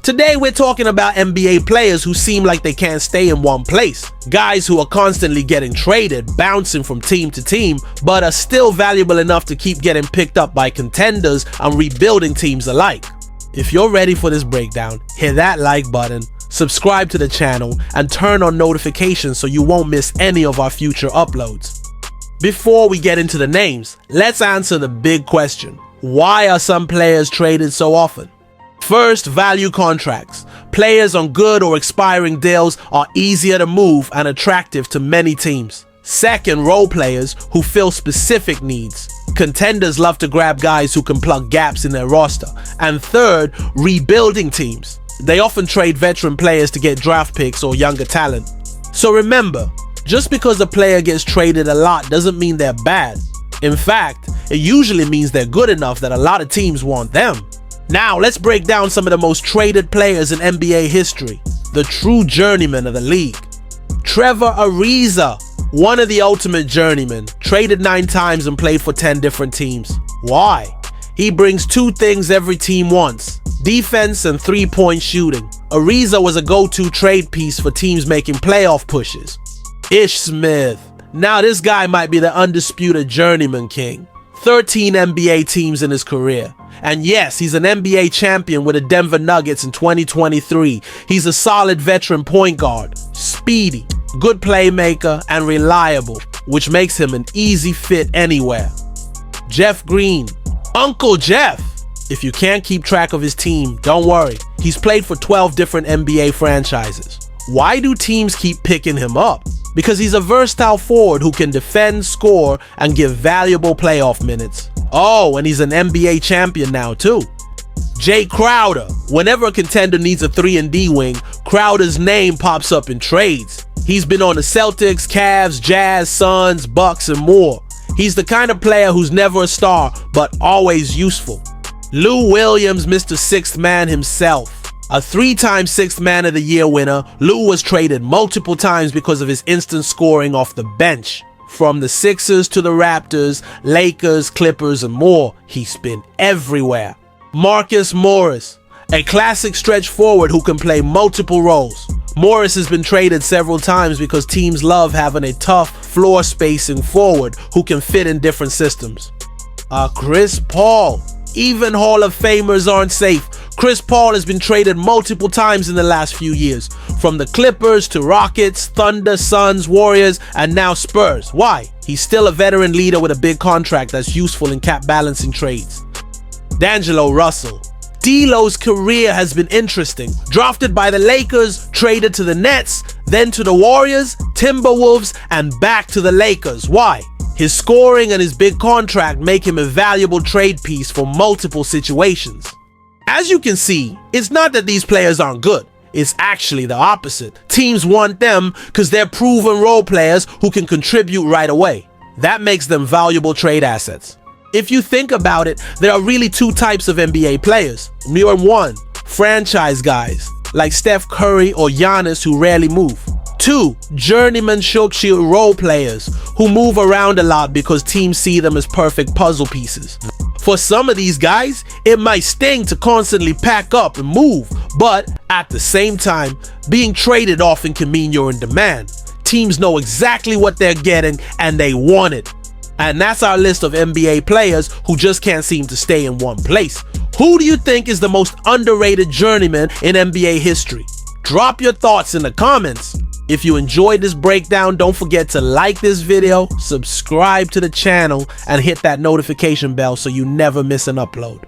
Today we're talking about NBA players who seem like they can't stay in one place. Guys who are constantly getting traded, bouncing from team to team, but are still valuable enough to keep getting picked up by contenders and rebuilding teams alike. If you're ready for this breakdown, hit that like button, subscribe to the channel, and turn on notifications so you won't miss any of our future uploads. Before we get into the names, let's answer the big question. Why are some players traded so often? First, value contracts. Players on good or expiring deals are easier to move and attractive to many teams. Second, role players who fill specific needs. Contenders love to grab guys who can plug gaps in their roster. And third, rebuilding teams. They often trade veteran players to get draft picks or younger talent. So remember, just because a player gets traded a lot doesn't mean they're bad. In fact, it usually means they're good enough that a lot of teams want them. Now, let's break down some of the most traded players in NBA history, the true journeymen of the league. Trevor Ariza, one of the ultimate journeymen, traded 9 times and played for 10 different teams. Why? He brings 2 things every team wants: defense and 3-point shooting. Ariza was a go-to trade piece for teams making playoff pushes. Ish Smith. Now this guy might be the undisputed journeyman king. 13 NBA teams in his career. And yes, he's an NBA champion with the Denver Nuggets in 2023. He's a solid veteran point guard, speedy, good playmaker, and reliable, which makes him an easy fit anywhere. Jeff Green. Uncle Jeff. If you can't keep track of his team, don't worry. He's played for 12 different NBA franchises. Why do teams keep picking him up? Because he's a versatile forward who can defend, score, and give valuable playoff minutes. Oh, and he's an NBA champion now too. Jay Crowder. Whenever a contender needs a 3-and-D wing, Crowder's name pops up in trades. He's been on the Celtics, Cavs, Jazz, Suns, Bucks, and more. He's the kind of player who's never a star, but always useful. Lou Williams, Mr. Sixth Man himself. A 3-time Sixth Man of the Year winner, Lou was traded multiple times because of his instant scoring off the bench. From the Sixers to the Raptors, Lakers, Clippers, and more, he's been everywhere. Marcus Morris, a classic stretch forward who can play multiple roles. Morris has been traded several times because teams love having a tough, floor-spacing forward who can fit in different systems. Chris Paul. Even Hall of Famers aren't safe. Chris Paul has been traded multiple times in the last few years, from the Clippers to Rockets, Thunder, Suns, Warriors, and now Spurs. Why? He's still a veteran leader with a big contract that's useful in cap balancing trades. D'Angelo Russell. D'Lo's career has been interesting. Drafted by the Lakers, traded to the Nets, then to the Warriors, Timberwolves, and back to the Lakers. Why? His scoring and his big contract make him a valuable trade piece for multiple situations. As you can see, it's not that these players aren't good. It's actually the opposite. Teams want them because they're proven role players who can contribute right away. That makes them valuable trade assets. If you think about it, there are really 2 types of NBA players. Number 1, franchise guys like Steph Curry or Giannis who rarely move. 2, journeyman shoot role players who move around a lot because teams see them as perfect puzzle pieces. For some of these guys, it might sting to constantly pack up and move, but at the same time, being traded often can mean you're in demand. Teams know exactly what they're getting and they want it. And that's our list of NBA players who just can't seem to stay in one place. Who do you think is the most underrated journeyman in NBA history? Drop your thoughts in the comments. If you enjoyed this breakdown, don't forget to like this video, subscribe to the channel, and hit that notification bell so you never miss an upload.